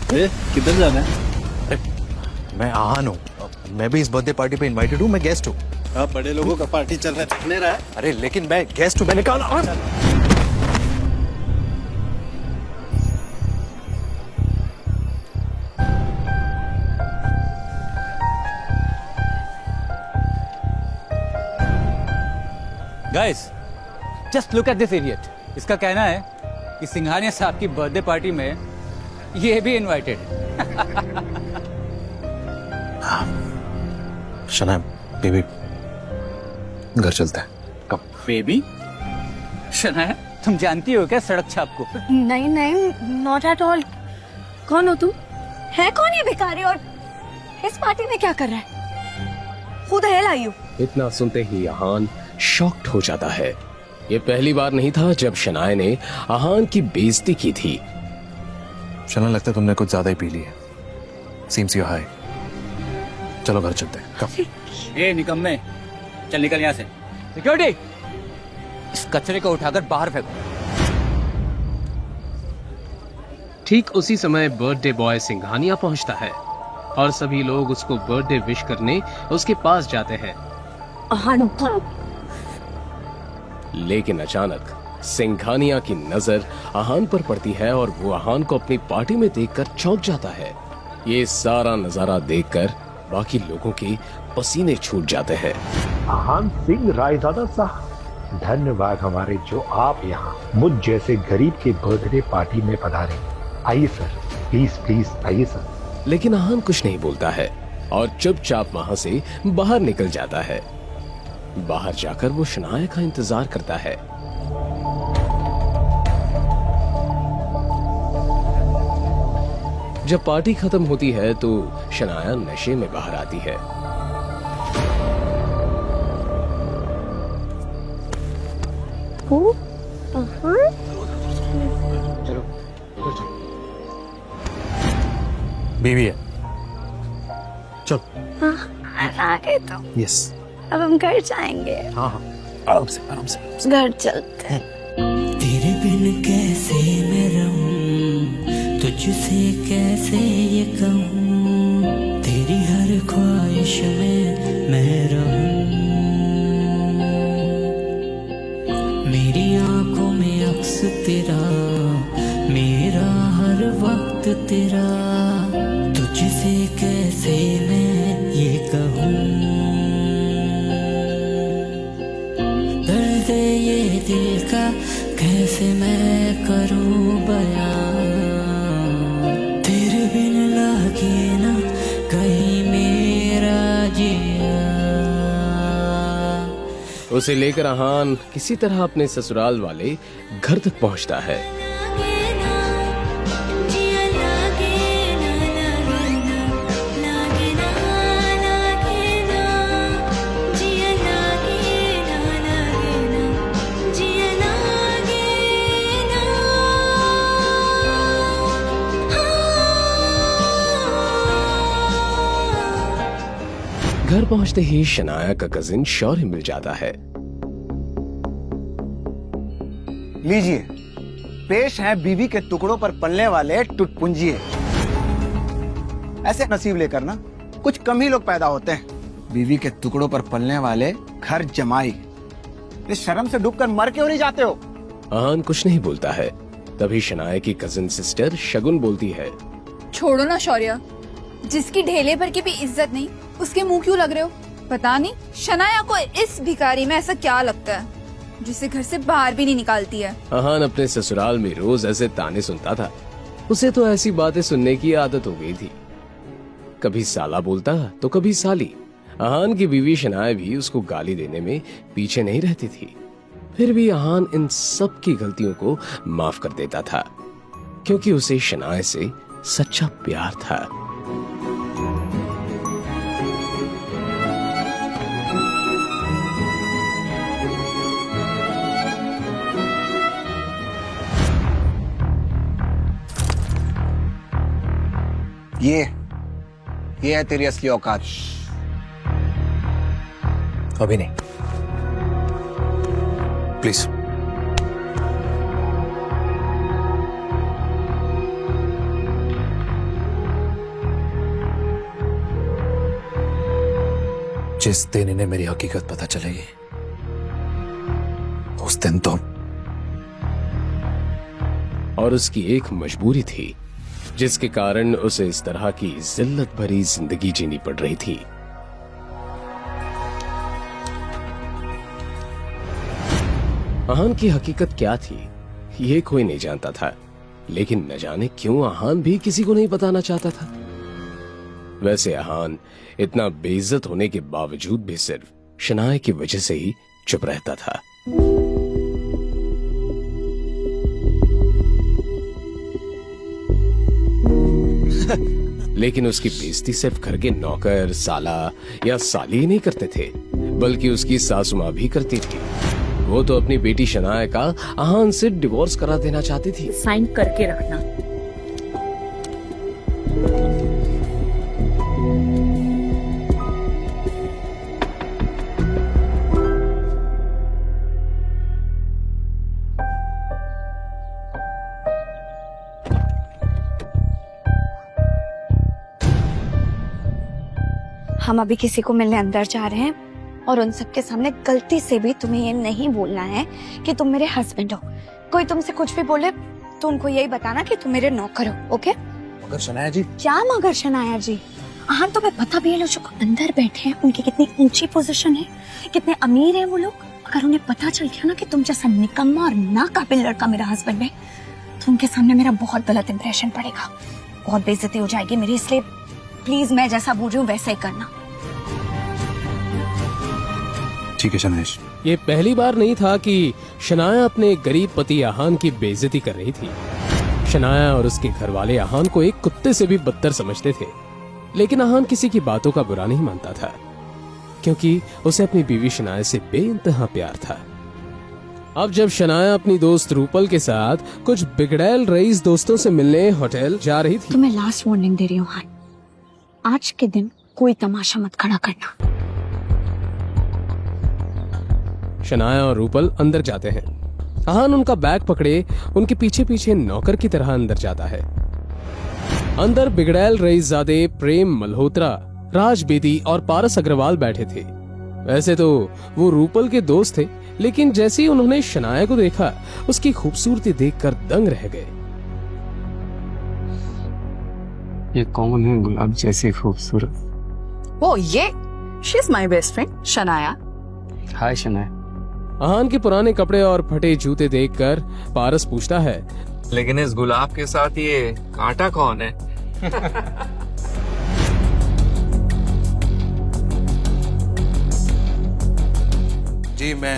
किधर जाना है? मैं आहान हूँ, मैं भी इस बर्थडे पार्टी पे इनवाइटेड हूँ, मैं गेस्ट हूँ। अब बड़े लोगों का पार्टी चल रहा है, थकने रहा है। अरे लेकिन मैं गेस्ट हूँ, मैंने कहा ना। Guys, just look at this idiot. इसका कहना है कि सिंघानिया साहब की बर्थडे पार्टी में ये भी इनवाइटेड। शनाया, बेबी, घर चलते हैं। कब? बेबी? शनाया, तुम जानती हो क्या सड़क छाप को? नहीं नहीं, नॉट एट ऑल। कौन हो तुम? है कौन ये भिखारी और इस पार्टी में क्या कर रहा है? खुद हेल आई हो। इतना सुनते ही आहान शॉक्ड हो जाता है। ये पहली बार नहीं था जब शनाया ने आहान की बेइज्जती की थी। शनाया, लगता है तुमने कुछ ज्यादा ही पी ली है। Seems you high. चलो घर चलते हैं। कब? ए निकम्मे, चल निकल यहाँ से। सिक्योरिटी, इस कचरे को उठाकर बाहर फेंको। ठीक उसी समय बर्थडे बॉय सिंघानिया पहुंचता है और सभी लोग उसको बर्थडे विश करने उसके पास जाते हैं। लेकिन अचानक सिंघानिया की नजर आहान पर पड़ती है और वो आहान को अपनी पार्टी में देखकर चौंक जाता है। ये सारा नजारा देखकर बाकी लोगों के पसीने छूट जाते हैं। आहान सिंह रायजादा साहब, धन्यवाद हमारे जो आप यहाँ मुझ जैसे गरीब के बर्थडे पार्टी में पधारे। आइए सर, प्लीज प्लीज आइए सर। लेकिन आहान कुछ नहीं बोलता है और चुपचाप वहां से बाहर निकल जाता है। बाहर जाकर वो शनाया का इंतजार करता है। जब पार्टी खत्म होती है तो शनाया नशे में बाहर आती है। बीवी है। चल। आगे तो यस। अब हम घर जाएंगे। हाँ हाँ, आराम से आराम से। घर चलते हैं। तेरे बिन कैसे मैं रहूं, तुझसे कैसे ये कहूं, तेरी हर ख्वाहिश में मैं रहूं। मेरी आंखों में अक्स तेरा, मेरा हर वक्त तेरा, तुझसे कैसे मैं ये कहूं। दर्द ये दिल का कैसे मैं करूं बयां, तेरे बिन लागे ना कहीं मेरा जिया। उसे लेकर आहान किसी तरह अपने ससुराल वाले घर तक पहुंचता है। घर पहुंचते ही शनाया का कजिन शौर्य मिल जाता है। लीजिए, पेश है बीवी के टुकड़ों पर पलने वाले टुटपुंजिए। ऐसे नसीब लेकर ना कुछ कम ही लोग पैदा होते हैं। बीवी के टुकड़ों पर पलने वाले घर जमाई। इस शर्म से डूबकर मर क्यों नहीं जाते हो? आहान कुछ नहीं बोलता है। तभी शनाया की कजिन सिस्टर शगुन बोलती है, छोड़ो ना शौर्य, जिसकी ढेले भर की भी इज्जत नहीं उसके मुंह क्यों लग रहे हो? पता नहीं शनाया को इस भिखारी में ऐसा क्या लगता है जिसे घर से बाहर भी नहीं निकालती है। आहान अपने ससुराल में रोज ऐसे ताने सुनता था। उसे तो ऐसी बातें सुनने की आदत हो गई थी। कभी साला बोलता तो कभी साली। आहान की बीवी शनाया भी उसको गाली देने में पीछे नहीं रहती थी। फिर भी आहान इन सब की गलतियों को माफ कर देता था क्योंकि उसे शनाया से सच्चा प्यार था। ये है तेरी असली औकात। अभी नहीं, प्लीज। जिस दिन इन्हें मेरी हकीकत पता चलेगी उस दिन तो। और उसकी एक मजबूरी थी जिसके कारण उसे इस तरह की जिल्लत भरी जिंदगी जीनी पड़ रही थी। आहान की हकीकत क्या थी ये कोई नहीं जानता था, लेकिन न जाने क्यों आहान भी किसी को नहीं बताना चाहता था। वैसे आहान इतना बेइज्जत होने के बावजूद भी सिर्फ शनाया की वजह से ही चुप रहता था। लेकिन उसकी बेइज्जती सिर्फ घर के नौकर, साला या साली नहीं करते थे, बल्कि उसकी सासू माँ भी करती थी। वो तो अपनी बेटी शनाया का आहान से डिवोर्स करा देना चाहती थी। साइन करके रखना। हम अभी किसी को मिलने अंदर जा रहे हैं और उन सबके सामने गलती से भी तुम्हें ये नहीं बोलना है कि तुम मेरे हस्बैंड हो। कोई तुमसे कुछ भी बोले तो उनको यही बताना कि तुम मेरे नौकर हो। ओके? मगर शनाया जी। क्या मगर शनाया जी? हाँ, तुम्हें पता भी है लोग जो अंदर बैठे हैं उनकी कितनी ऊंची पोजीशन है, कितने अमीर हैं वो लोग। अगर उन्हें पता चल गया ना कि तुम जैसा निकम्मा और नाकाबिल लड़का मेरा हस्बैंड है तो उनके सामने मेरा बहुत गलत इंप्रेशन पड़ेगा, बहुत बेइज्जती हो जाएगी मेरी। इसलिए प्लीज मैं जैसा बोल रही हूँ वैसा ही करना। ठीक है शनाइश। ये पहली बार नहीं था कि शनाया अपने गरीब पति आहान की बेइज्जती कर रही थी। शनाया और उसके घर वाले आहान को एक कुत्ते से भी बदतर समझते थे, लेकिन आहान किसी की बातों का बुरा नहीं मानता था, क्योंकि उसे अपनी बीवी शनाया से बेइंतहा प्यार था। अब जब शनाया अपनी दोस्त रूपल के साथ कुछ बिगड़ैल रईस दोस्तों से मिलने होटल जा रही थी। तुम्हें लास्ट वार्निंग दे रही हूँ, आज के दिन कोई तमाशा मत खड़ा करना। शनाया और रूपल अंदर जाते हैं। आहान उनका बैग पकड़े उनके पीछे पीछे नौकर की तरह अंदर जाता है। अंदर बिगड़ैल रईसजादे प्रेम मल्होत्रा, राज बेदी और पारस अग्रवाल बैठे थे। वैसे तो वो रूपल के दोस्त थे, लेकिन जैसे ही उन्होंने शनाया को देखा उसकी खूबसूरती देखकर दंग रह गए। ये कौन है गुलाब जैसी खूबसूरत? वो ये she is my best friend Shanaya. Hi Shanaya. Aahan के पुराने कपड़े और फटे जूते देखकर पारस पूछता है, लेकिन इस गुलाब के साथ ये कांटा कौन है? जी मैं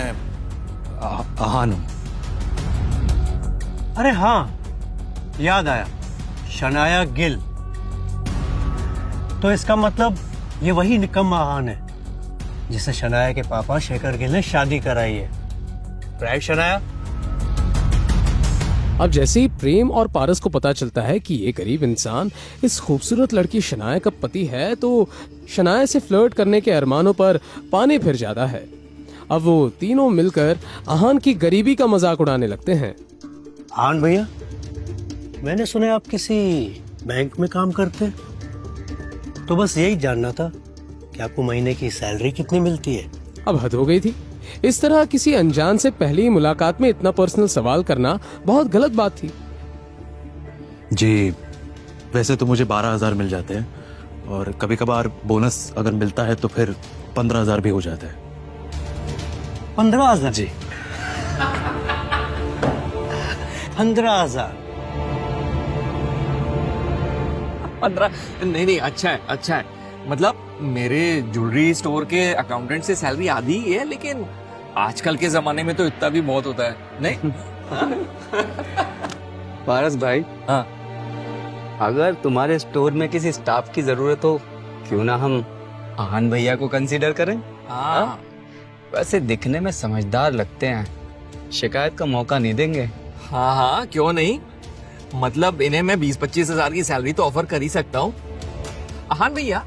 आहान हूँ। अरे हाँ, याद आया, शनाया गिल। तो इसका मतलब ये वही निकम्मा आहान है जिसे शनाया के पापा शेखर गिल ने शादी कराई है, राइट शनाया? अब जैसे ही प्रेम और पारस को पता चलता है कि ये गरीब इंसान इस खूबसूरत लड़की शनाया का पति है, तो शनाया से फ्लर्ट करने के अरमानों पर पानी फिर जाता है। अब वो तीनों मिलकर आहान की गरीबी का मजाक उड़ाने लगते हैं। आहान भैया, मैंने सुना आप किसी बैंक में काम करते हैं, तो बस यही जानना था कि आपको महीने की सैलरी कितनी मिलती है? अब हद हो गई थी। इस तरह किसी अनजान से पहली मुलाकात में इतना पर्सनल सवाल करना बहुत गलत बात थी। जी वैसे तो मुझे 12,000 मिल जाते हैं, और कभी कभार बोनस अगर मिलता है तो फिर 15,000 भी हो जाता है। 15,000? जी 15,000? 15? नहीं, अच्छा है। मतलब मेरे ज्वेलरी स्टोर के अकाउंटेंट से सैलरी आधी ही है, लेकिन आजकल के जमाने में तो इतना भी बहुत होता है, नहीं? पारस भाई, हाँ, अगर तुम्हारे स्टोर में किसी स्टाफ की जरूरत हो, क्यों ना हम आहान भैया को कंसीडर करें? हाँ। वैसे दिखने में समझदार लगते हैं, शिकायत का मौका नहीं देंगे। हाँ, क्यों नहीं? मतलब इन्हें मैं 20-25 हजार की सैलरी तो ऑफर कर ही सकता हूँ। आहान भैया,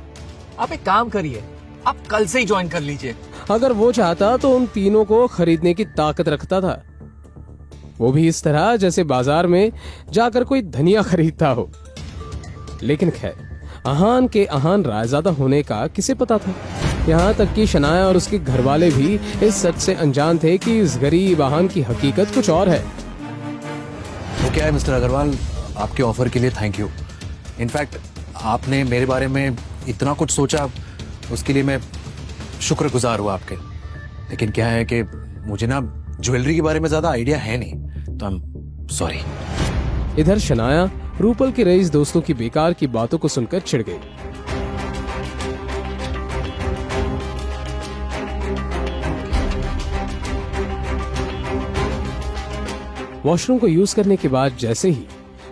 आप एक काम करिए, आप कल से ही ज्वाइन कर लीजिए। अगर वो चाहता तो उन तीनों को खरीदने की ताकत रखता था, वो भी इस तरह जैसे बाजार में जाकर कोई धनिया खरीदता हो। लेकिन खैर, आहान के आहान रायजादा होने का किसे पता था। यहाँ तक कि शनाया और उसके घर वाले भी इस सच से अनजान थे कि इस गरीब आहान की हकीकत कुछ और है। वो क्या है मिस्टर अग्रवाल, आपके ऑफर के लिए थैंक यू। इनफैक्ट आपने मेरे बारे में इतना कुछ सोचा, उसके लिए मैं शुक्रगुजार हुआ आपके। लेकिन क्या है कि मुझे ना ज्वेलरी के बारे में ज्यादा आइडिया है नहीं, तो आई एम सॉरी। इधर शनाया रूपल के रईस दोस्तों की बेकार की बातों को सुनकर चिढ़ गई। वॉशरूम को यूज करने के बाद जैसे ही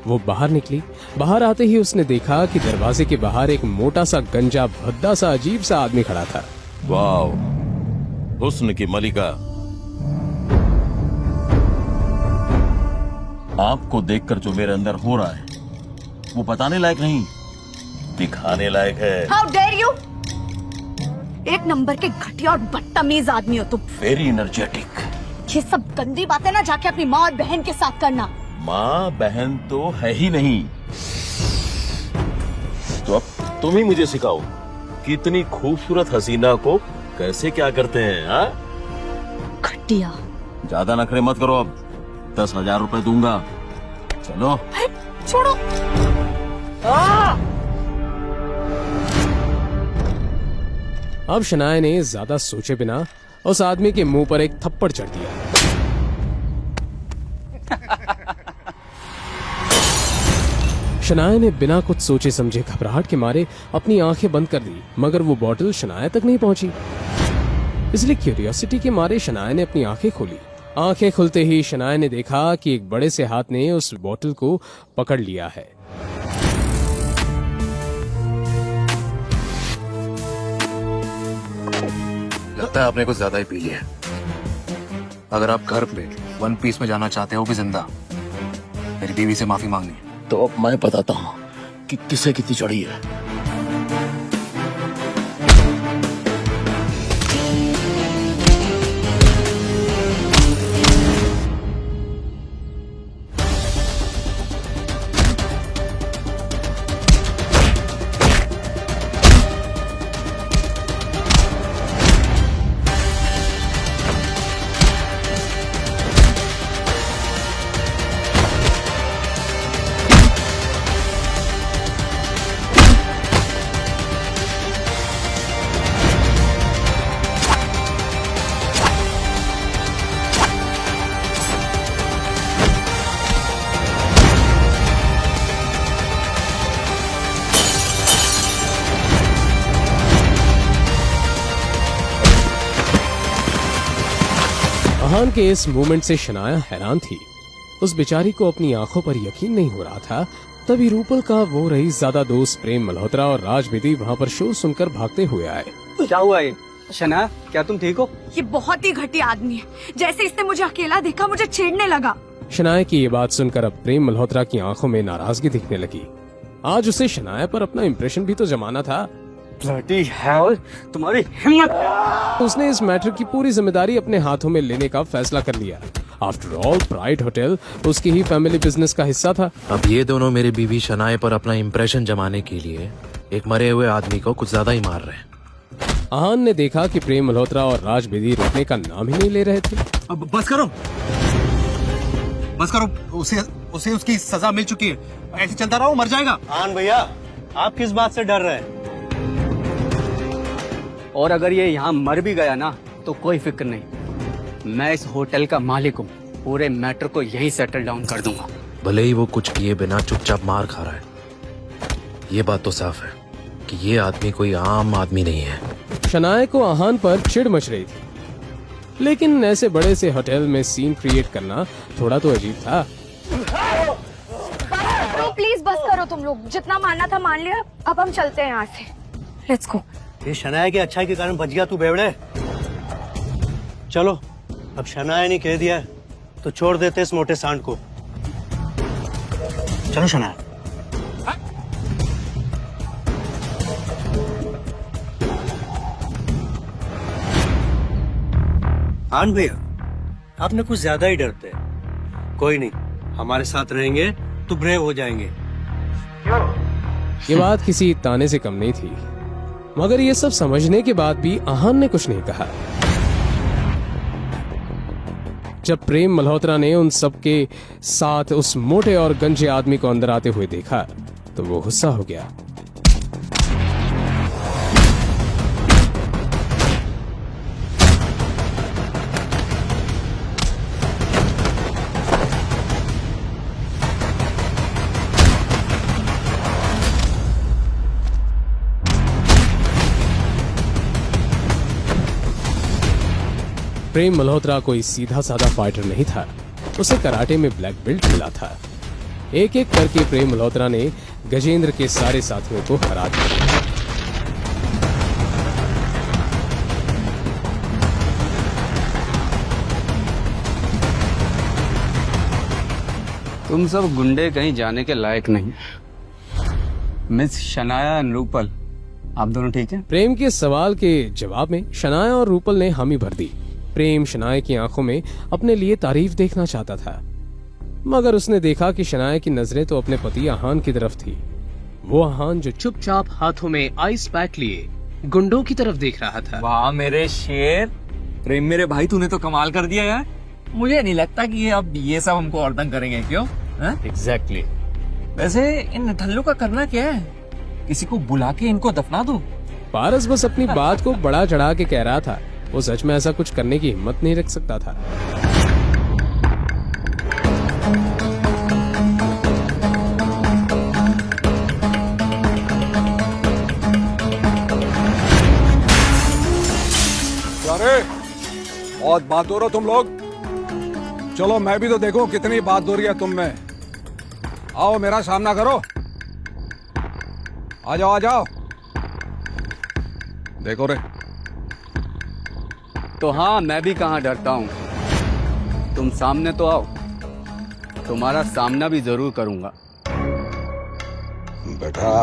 वो बाहर निकली, बाहर आते ही उसने देखा कि दरवाजे के बाहर एक मोटा सा गंजा भद्दा सा अजीब सा आदमी खड़ा था। वाह, हुस्न की मलिका। आपको देखकर जो मेरे अंदर हो रहा है वो बताने लायक नहीं, दिखाने लायक है। How dare you! एक नंबर के घटिया और बदतमीज आदमी हो तुम। Very energetic. ये सब गंदी बातें ना जाके अपनी माँ और बहन के साथ करना। माँ बहन तो है ही नहीं, तो अब तुम ही मुझे सिखाओ कि इतनी खूबसूरत हसीना को कैसे क्या करते हैं। हाँ, घटिया। ज्यादा नखरे मत करो, अब 10,000 रुपए दूंगा। चलो छोड़ो। अब शनाया ने ज्यादा सोचे बिना उस आदमी के मुंह पर एक थप्पड़ चढ़ दिया। शनाया ने बिना कुछ सोचे समझे घबराहट के मारे अपनी आंखें बंद कर दी, मगर वो बॉटल शनाया तक नहीं पहुंची। इसलिए क्यूरियोसिटी के मारे शनाया ने अपनी आंखें खोली। आंखें खुलते ही शनाया ने देखा कि एक बड़े से हाथ ने उस बॉटल को पकड़ लिया है। लगता है आपने कुछ ज्यादा ही पी लिया है। अगर आप घर पे वन पीस में जाना चाहते हो भी जिंदा, मेरी बीवी से माफी मांगनी है। तो अब मैं बताता हूँ कि किसे कितनी चढ़ी है। आहान के इस मूवमेंट से शनाया हैरान थी। उस बेचारी को अपनी आंखों पर यकीन नहीं हो रहा था। तभी रूपल का वो रईस ज्यादा दोस्त प्रेम मल्होत्रा और राज बेदी वहाँ पर शोर सुनकर भागते हुए आए। क्या हुआ ये? शनाया, क्या तुम ठीक हो? ये बहुत ही घटिया आदमी है। जैसे इसने मुझे अकेला देखा, मुझे छेड़ने लगा। शनाया की ये बात सुनकर अब प्रेम मल्होत्रा की आंखों में नाराजगी दिखने लगी। आज उसे शनाया पर अपना इम्प्रेशन भी तो जमाना था। ब्लडी हेल, तुम्हारी हिम्मत! उसने इस मैटर की पूरी जिम्मेदारी अपने हाथों में लेने का फैसला कर लिया। आफ्टर ऑल प्राइड होटल उसकी ही फैमिली बिजनेस का हिस्सा था। अब ये दोनों मेरी बीवी शनाया पर अपना इम्प्रेशन जमाने के लिए एक मरे हुए आदमी को कुछ ज्यादा ही मार रहे हैं। आहान ने देखा कि प्रेम मल्होत्रा और राज बेदी रुकने का नाम ही नहीं ले रहे थे। अब बस करो, बस करो। उसे उसकी सजा मिल चुकी है। ऐसे चलता रहो, मर जाएगा। आन भैया, आप किस बात से डर रहे हैं? और अगर ये यहाँ मर भी गया ना तो कोई फिक्र नहीं, मैं इस होटल का मालिक हूँ। पूरे मैटर को यहीं सेटल डाउन कर दूंगा। भले ही वो कुछ किए बिना चुपचाप मार खा रहा है, ये बात तो साफ है कि ये आदमी कोई आम आदमी नहीं है। शनाया को आहान पर चिढ़ मच रही थी, लेकिन ऐसे बड़े से होटल में सीन क्रिएट करना थोड़ा तो अजीब था। तो प्लीज बस करो तुम लोग। जितना मानना था मान लिया, अब हम चलते हैं यहाँ से। Let's go. ये शनाया की अच्छाई के कारण बच गया तू बेवड़े। चलो, अब शनाया ने कह दिया है तो छोड़ देते इस मोटे सांड को। चलो शनाया। आन भैया, आपने कुछ ज्यादा ही डरते हैं। कोई नहीं, हमारे साथ रहेंगे तो ब्रेव हो जाएंगे। ये बात किसी ताने से कम नहीं थी। मगर ये सब समझने के बाद भी आहान ने कुछ नहीं कहा। जब प्रेम मल्होत्रा ने उन सब के साथ उस मोटे और गंजे आदमी को अंदर आते हुए देखा तो वो गुस्सा हो गया। प्रेम मल्होत्रा कोई सीधा साधा फाइटर नहीं था, उसे कराटे में ब्लैक बेल्ट मिला था। एक एक करके प्रेम मल्होत्रा ने गजेंद्र के सारे साथियों को हरा दिया। तुम सब गुंडे कहीं जाने के लायक नहीं। मिस शनाया एंड रूपल, आप दोनों ठीक हैं? प्रेम के सवाल के जवाब में शनाया और रूपल ने हामी भर दी। प्रेम शनाया की आंखों में अपने लिए तारीफ देखना चाहता था, मगर उसने देखा कि शनाया की नजरें तो अपने पति आहान की तरफ थी। वो आहान जो चुपचाप हाथों में आइस पैक लिए गुंडों की तरफ देख रहा था। वाह मेरे शेर, प्रेम मेरे भाई, तूने तो कमाल कर दिया यार। मुझे नहीं लगता कि अब ये सब हमको और तंग करेंगे, क्यों? एग्जैक्टली। वैसे इन नठल्लों का करना क्या है? किसी को बुला के इनको दफना दो। पारस बस अपनी बात को बड़ा चढ़ा के कह रहा था, वो सच में ऐसा कुछ करने की हिम्मत नहीं रख सकता था। अरे बहुत बहादुर हो तुम लोग। चलो मैं भी तो देखूं कितनी बहादुरी है तुम में। आओ मेरा सामना करो, आ जाओ आ जाओ। देखो रे, तो हाँ, मैं भी कहाँ डरता हूँ। तुम सामने तो आओ, तुम्हारा सामना भी जरूर करूंगा। बेटा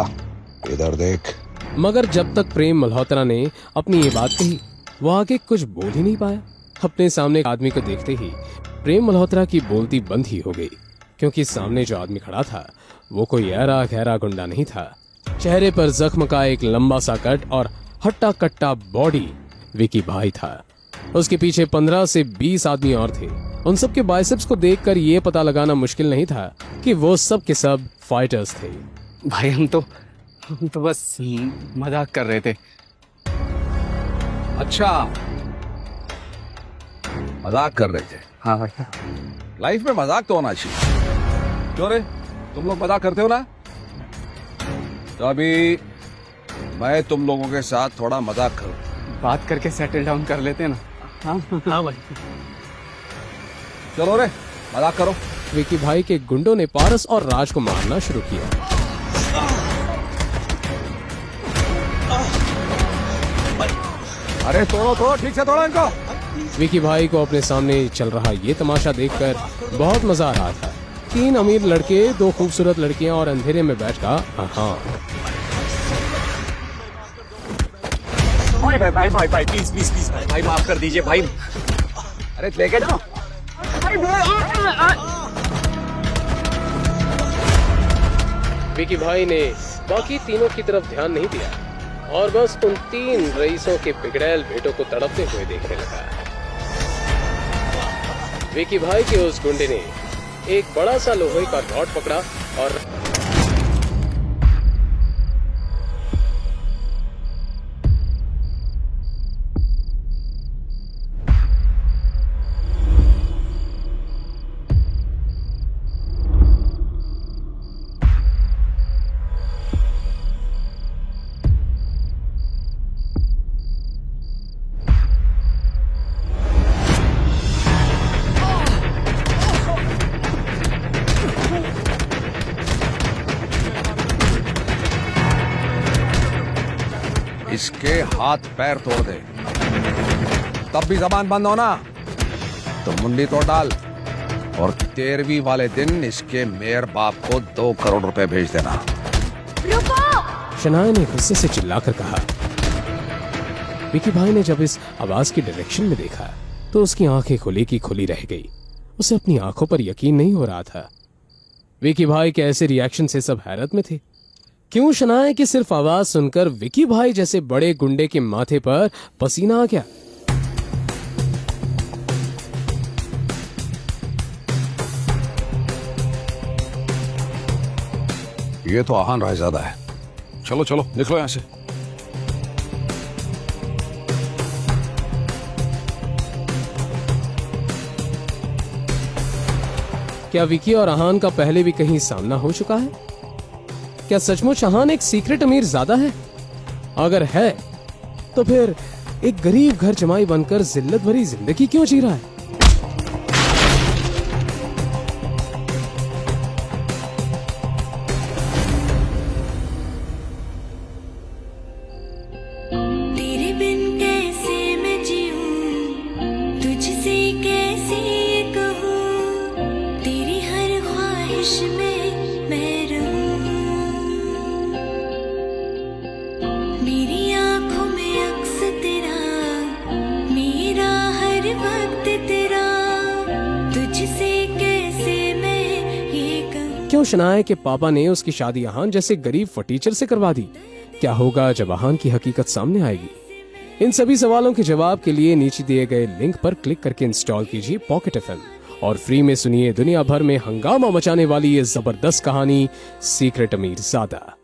इधर देख। मगर जब तक प्रेम मल्होत्रा ने अपनी ये बात कही, वो आगे कुछ बोल ही नहीं पाया। अपने सामने आदमी को देखते ही प्रेम मल्होत्रा की बोलती बंद ही हो गई, क्योंकि सामने जो आदमी खड़ा था वो कोई ऐरा गहरा गुंडा नहीं था। चेहरे पर जख्म का एक लंबा सा कट और हट्टा कट्टा बॉडी विकी भाई था। उसके पीछे 15 से 20 आदमी और थे। उन सब के बाइसेप्स को देखकर ये पता लगाना मुश्किल नहीं था कि वो सब के सब फाइटर्स थे। भाई हम तो बस मजाक कर रहे थे। अच्छा मजाक कर रहे थे? हाँ भाई। लाइफ में मजाक तो होना चाहिए। क्यों रे, तुम लोग मजाक करते हो ना? तो अभी मैं तुम लोगों के साथ थोड़ा मजाक करूं। बात करके सेटल डाउन कर लेते हैं ना। हाँ भाई। चलो रे मजाक करो। विकी भाई के गुंडों ने पारस और राज को मारना शुरू किया। अरे तोड़ो ठीक से तोड़ो इनको। विकी भाई को अपने सामने चल रहा ये तमाशा देखकर बहुत मजा आ रहा था। 3 अमीर लड़के, 2 खूबसूरत लड़कियां और अंधेरे में बैठकर भाई प्लीज भाई माफ कर दीजिए भाई। अरे लेके जाओ। विकी भाई ने बाकी तीनों की तरफ ध्यान नहीं दिया और बस उन 3 रईसों के बिगड़ैल बेटों को तड़पते हुए देखने लगा। विकी भाई के उस गुंडे ने एक बड़ा सा लोहे का रॉड पकड़ा और इसके हाथ पैर तोड़ दे, तब भी जबान बंद होना तो मुंडी तोड़ डाल। और 13वीं वाले दिन इसके मेयर बाप को 2 करोड़ रुपए भेज देना। शनाया ने गुस्से से चिल्लाकर कहा। विकी भाई ने जब इस आवाज की डायरेक्शन में देखा तो उसकी आंखें खुली की खुली रह गई। उसे अपनी आंखों पर यकीन नहीं हो रहा था। विकी भाई के ऐसे रिएक्शन से सब हैरत में थे। क्यों शनाया कि सिर्फ आवाज सुनकर विकी भाई जैसे बड़े गुंडे के माथे पर पसीना आ गया? ये तो आहान रायजादा है। चलो चलो निकलो यहां से। क्या विकी और आहान का पहले भी कहीं सामना हो चुका है? क्या सचमुच आहान एक सीक्रेट अमीर ज़्यादा है? अगर है तो फिर एक गरीब घर जमाई बनकर जिल्लत भरी जिंदगी क्यों जी रहा है? तेरे बिन कैसे मैं जीऊं, तुझसे कैसे कहूं, तेरी हर ख्वाहिश में मैं रहूं। मेरी आंखों में अक्स तेरा, मेरा हर वक्त तेरा, तुझसे कैसे मैं ये कहूं। क्यों शनाया के पापा ने उसकी शादी आहान जैसे गरीब फटीचर से करवा दी? क्या होगा जब आहान की हकीकत सामने आएगी? इन सभी सवालों के जवाब के लिए नीचे दिए गए लिंक पर क्लिक करके इंस्टॉल कीजिए पॉकेट एफएम और फ्री में सुनिए दुनिया भर में हंगामा मचाने वाली ये जबरदस्त कहानी सीक्रेट अमीर ज़ादा।